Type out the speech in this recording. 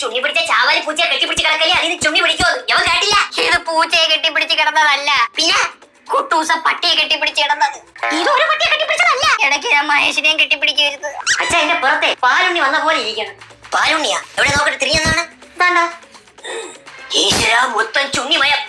ചുണ്ണി പിടിച്ച ചാവാലി പൂച്ചയെ കെട്ടിപ്പിടിച്ച് കിടക്കല്ലേ, അതിന് ചുണ്ണി പിടിക്കോ? യവൻ കേട്ടില്ല. ഇത് പൂച്ചയെ കെട്ടിപ്പിടിച്ച് കിടന്നതല്ല, പിന്നെ കുട്ടൂസ പട്ടിയെ കെട്ടിപ്പിടിച്ച് കിടന്നത്. ഇതൊരു പട്ടിയെ കെട്ടിപ്പിടിച്ചതല്ല. ഇടയ്ക്ക് ഞാൻ മഹേഷിനെയും കെട്ടിപ്പിടിക്കരുത്. അച്ഛാ എന്റെ പുറത്തെ പാലുണ്ണി വന്ന പോലെ ഇരിക്കണം. പാലുണ്ണിയാ? എവിടെ നോക്കട്ടെ, തിരിഞ്ഞെന്നാണ്. ഈശ്വര, മൊത്തം ചുണ്ണിമയം.